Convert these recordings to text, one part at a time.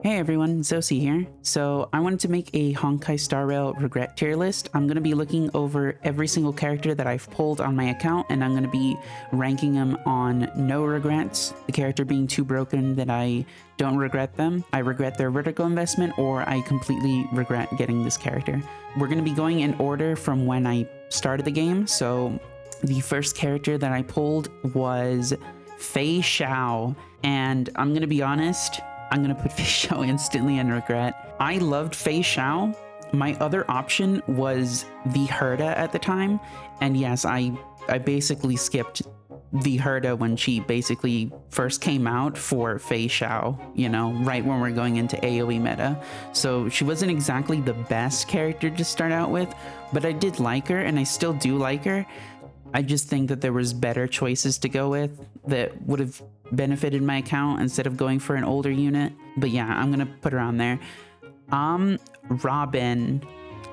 Hey everyone, Zosi here. So I wanted to make a Honkai Star Rail regret tier list. I'm going to be looking over every single character that I've pulled on my account, and I'm going to be ranking them on no regrets, the character being too broken that I don't regret them, I regret their vertical investment, or I completely regret getting this character. We're going to be going in order from when I started the game. So the first character that I pulled was Fei Xiao, and I'm going to be honest, I'm going to put Fei Xiao instantly in regret. I loved Fei Xiao. My other option was the Herda at the time. And yes, I basically skipped the Herda when she basically first came out for Fei Xiao, you know, right when we're going into AoE meta. So she wasn't exactly the best character to start out with, but I did like her and I still do like her. I just think that there was better choices to go with that would have benefited my account instead of going for an older unit. But yeah, I'm gonna put her on there. Robin.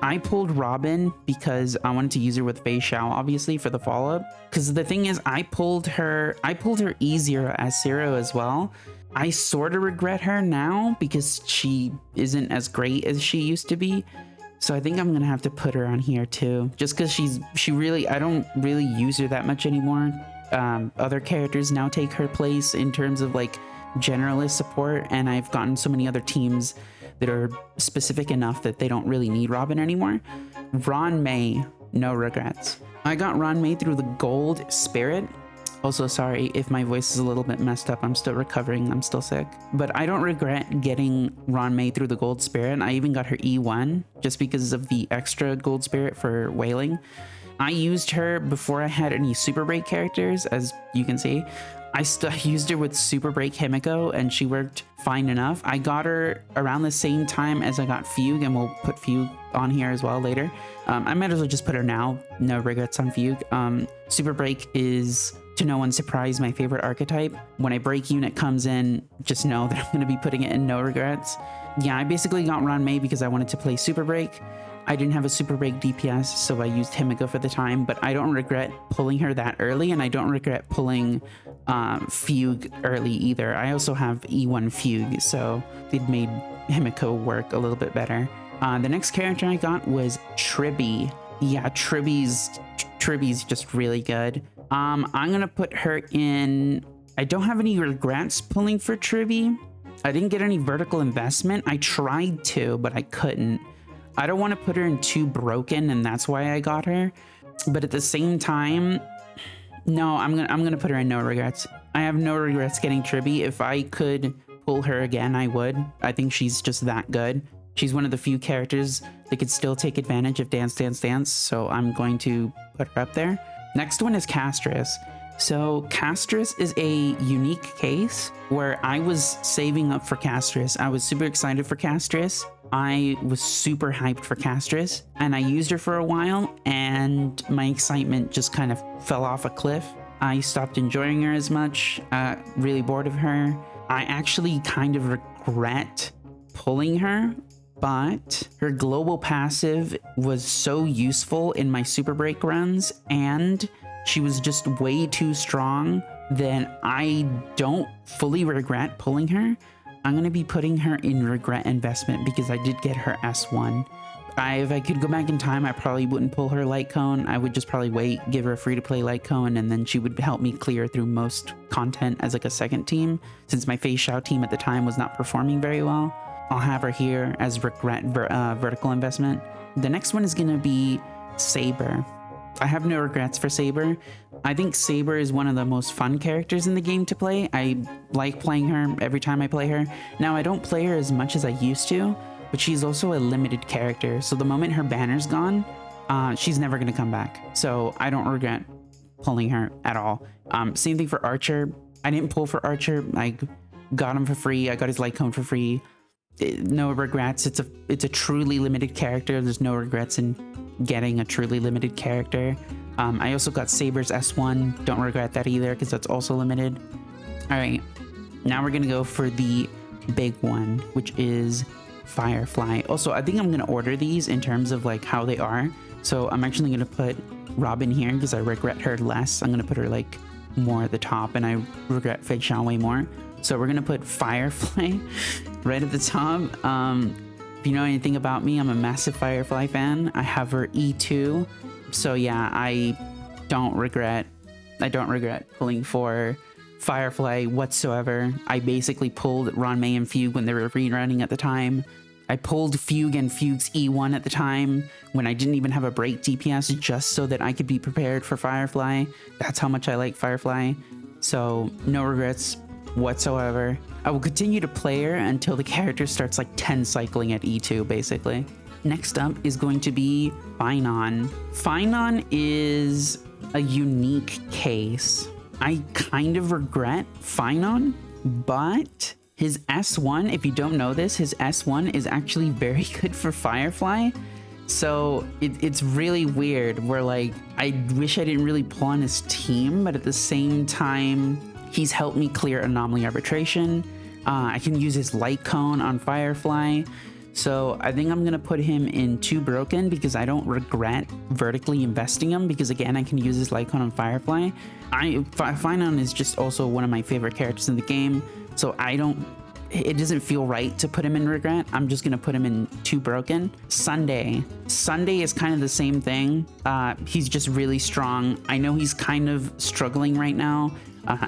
I pulled Robin because I wanted to use her with Fei Xiao, obviously, for the follow-up. Because the thing is, I pulled her E0 as Zero as well. I sort of regret her now because she isn't as great as she used to be. So I think I'm gonna have to put her on here too, just because I don't really use her that much anymore. Other characters now take her place in terms of like generalist support, and I've gotten so many other teams that are specific enough that they don't really need Robin anymore. Ron May, no regrets. I got Ron May through the Gold Spirit. Also, sorry if my voice is a little bit messed up. I'm still recovering. I'm still sick. But I don't regret getting Ron May through the Gold Spirit. I even got her E1 just because of the extra Gold Spirit for whaling. I used her before I had any Super Break characters, as you can see. I still used her with Super Break Himiko, and she worked fine enough. I got her around the same time as I got Fugue, and we'll put Fugue on here as well later. I might as well just put her now. No regrets on Fugue. Super Break is, to no one's surprise, my favorite archetype. When a break unit comes in, just know that I'm going to be putting it in no regrets. Yeah, I basically got Ron May because I wanted to play Super Break. I didn't have a Super Break DPS, so I used Himiko for the time, but I don't regret pulling her that early, and I don't regret pulling Fugue early either. I also have E1 Fugue, so it made Himiko work a little bit better. The next character I got was Tribby. Yeah, Tribby's just really good. I'm gonna put her in. I don't have any regrets pulling for Tribby. I didn't get any vertical investment. I tried to, but I couldn't. I don't want to put her in too broken, and that's why I got her. But at the same time, no, I'm gonna put her in no regrets. I have no regrets getting Tribby. If I could pull her again, I would. I think she's just that good. She's one of the few characters that could still take advantage of Dance Dance Dance, so I'm going to put her up there. Next one is Castris. So Castris is a unique case where I was saving up for Castris. I was super excited for Castris. I was super hyped for Castris, and I used her for a while, and my excitement just kind of fell off a cliff. I stopped enjoying her as much, really bored of her. I actually kind of regret pulling her, but her global passive was so useful in my Super Break runs, and she was just way too strong that I don't fully regret pulling her. I'm going to be putting her in regret investment because I did get her S1. If I could go back in time, I probably wouldn't pull her light cone. I would just probably wait, give her a free-to-play light cone, and then she would help me clear through most content as like a second team, since my Fei Xiao team at the time was not performing very well. I'll have her here as regret vertical investment. The next one is going to be Saber. I have no regrets for Saber. I think Saber is one of the most fun characters in the game to play. I like playing her every time I play her. Now, I don't play her as much as I used to, but she's also a limited character. So the moment her banner's gone, she's never going to come back. So I don't regret pulling her at all. Same thing for Archer. I didn't pull for Archer. I got him for free. I got his light cone for free. No regrets. It's a truly limited character. There's no regrets in getting a truly limited character. I also got Saber's S1. Don't regret that either because that's also limited. All right, now we're gonna go for the big one, which is Firefly. Also, I think I'm gonna order these in terms of like how they are. So I'm actually gonna put Robin here because I regret her less. I'm gonna put her like more at the top, and I regret Fei Xiao way more. So we're gonna put Firefly right at the top. If you know anything about me, I'm a massive Firefly fan. I have her E2. So yeah, I don't regret pulling for Firefly whatsoever. I basically pulled Ranmei and Fugue when they were rerunning at the time. I pulled Fugue and Fugue's E1 at the time when I didn't even have a break DPS, just so that I could be prepared for Firefly. That's how much I like Firefly. So no regrets whatsoever. I will continue to play her until the character starts like 10 cycling at E2 basically. Next up is going to be Finon. Finon is a unique case. I kind of regret Finon, but his S1, if you don't know this, his S1 is actually very good for Firefly. So it's really weird where like, I wish I didn't really pull on his team, but at the same time, he's helped me clear Anomaly Arbitration. I can use his Light Cone on Firefly. So I think I'm going to put him in 2 broken because I don't regret vertically investing him because again, I can use his Light Cone on Firefly. Finon is just also one of my favorite characters in the game. So it doesn't feel right to put him in regret. I'm just going to put him in 2 broken. Sunday is kind of the same thing. He's just really strong. I know he's kind of struggling right now,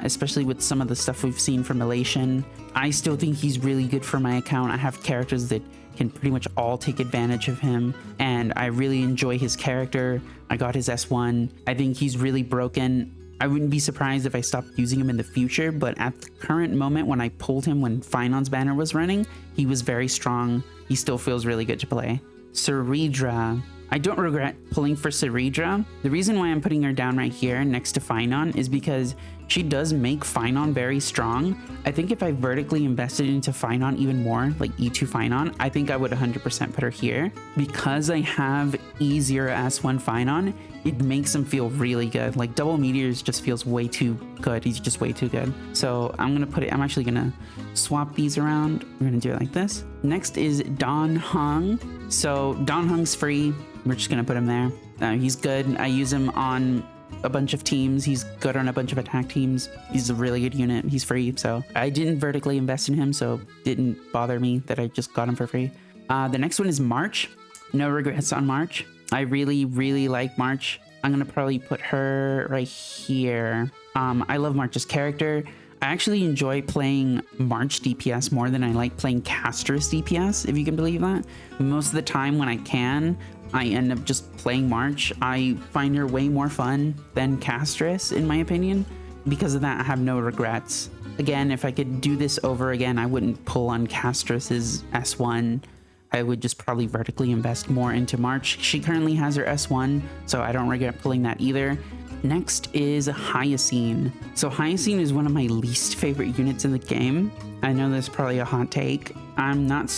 especially with some of the stuff we've seen from Elation. I still think he's really good for my account. I have characters that can pretty much all take advantage of him, and I really enjoy his character. I got his S1. I think he's really broken. I wouldn't be surprised if I stopped using him in the future, but at the current moment when I pulled him when Finon's banner was running, he was very strong. He still feels really good to play. Ceridra. I don't regret pulling for Ceridra. The reason why I'm putting her down right here next to Finon is because she does make Finon very strong. I think if I vertically invested into Finon even more, like E2 Finon, I think I would 100% put her here. Because I have E0 S1 Finon, it makes him feel really good. Like Double Meteors just feels way too good. He's just way too good. So I'm actually gonna swap these around. We're gonna do it like this. Next is Dan Heng. So Dan Heng's free. We're just gonna put him there. He's good. I use him on a bunch of teams. He's good on a bunch of attack teams. He's a really good unit. He's free, so I didn't vertically invest in him, so it didn't bother me that I just got him for free. The next one is March. No regrets on March. I really like March. I'm gonna probably put her right here. I love March's character. I actually enjoy playing March DPS more than I like playing Castris DPS, if you can believe that. Most of the time when I can, I end up just playing March. I find her way more fun than Castris, in my opinion. Because of that, I have no regrets. Again, if I could do this over again, I wouldn't pull on Castris's S1. I would just probably vertically invest more into March. She currently has her S1, so I don't regret pulling that either. Next is Hyacine. So Hyacine is one of my least favorite units in the game. I know that's probably a hot take. I'm not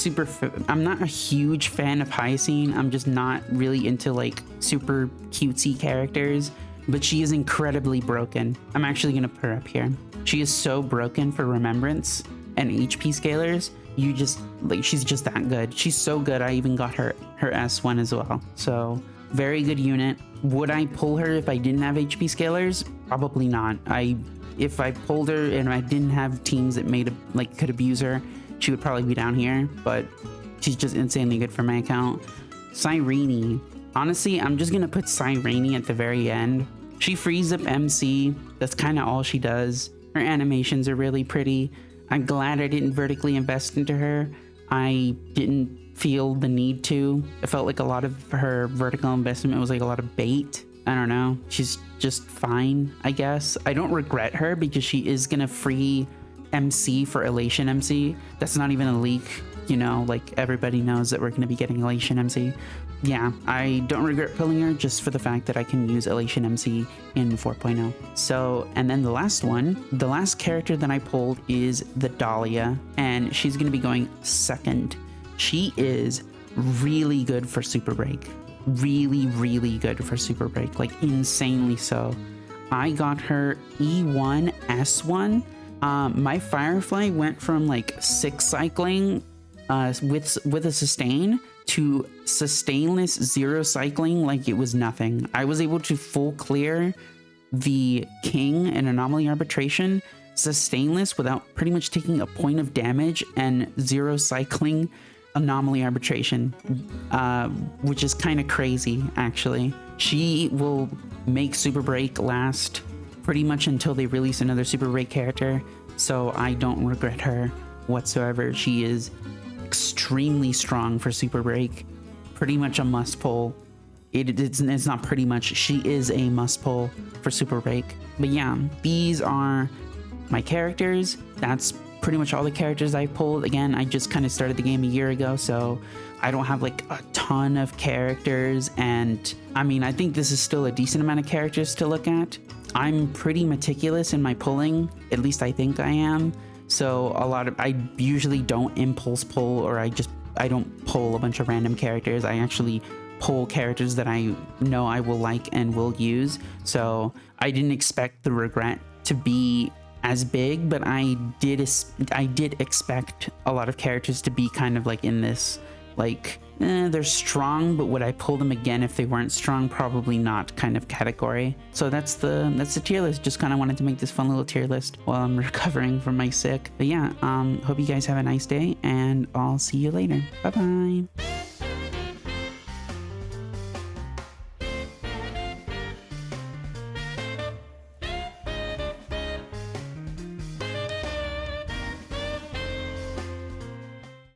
a huge fan of Hyacine. I'm just not really into like super cutesy characters, but she is incredibly broken. I'm actually gonna put her up here. She is so broken for Remembrance and HP scalers. She's just that good. She's so good. I even got her S1 as well. So very good unit. Would I pull her if I didn't have HP scalers? Probably not. If I pulled her and I didn't have teams that could abuse her, she would probably be down here, but she's just insanely good for my account. Cyrene. Honestly, I'm just gonna put Cyrene at the very end. She frees up MC. That's kind of all she does. Her animations are really pretty. I'm glad I didn't vertically invest into her. I didn't feel the need to. It felt like a lot of her vertical investment was like a lot of bait. I don't know. She's just fine, I guess. I don't regret her because she is gonna free MC for Elation MC. That's not even a leak, you know, like everybody knows that we're gonna be getting Elation MC. Yeah, I don't regret pulling her just for the fact that I can use Elation MC in 4.0. So, and then the last character that I pulled is the Dahlia, and she's gonna be going second. She is really good for Super Break. Really good for Super Break, like insanely so. I got her E1 S1. My Firefly went from like 6 cycling with a sustain to sustainless 0 cycling like it was nothing. I was able to full clear the King and Anomaly Arbitration sustainless without pretty much taking a point of damage and 0 cycling anomaly arbitration, which is kind of crazy actually. She will make Super Break last pretty much until they release another Super Break character, so I don't regret her whatsoever. She is extremely strong for Super Break, pretty much a must pull. It's not pretty much, she is a must pull for Super Break. But yeah, these are my characters. That's pretty much all the characters I pulled. Again, I just kind of started the game a year ago, so I don't have like a ton of characters, and I mean, I think this is still a decent amount of characters to look at. I'm pretty meticulous in my pulling, at least I think I am. So I usually don't impulse pull, or I don't pull a bunch of random characters. I actually pull characters that I know I will like and will use. So I didn't expect the regret to be as big, but I did expect a lot of characters to be kind of like in this, like, they're strong, but would I pull them again if they weren't strong? Probably not kind of category. So that's the tier list. Just kind of wanted to make this fun little tier list while I'm recovering from my sick. But yeah, hope you guys have a nice day, and I'll see you later. Bye bye.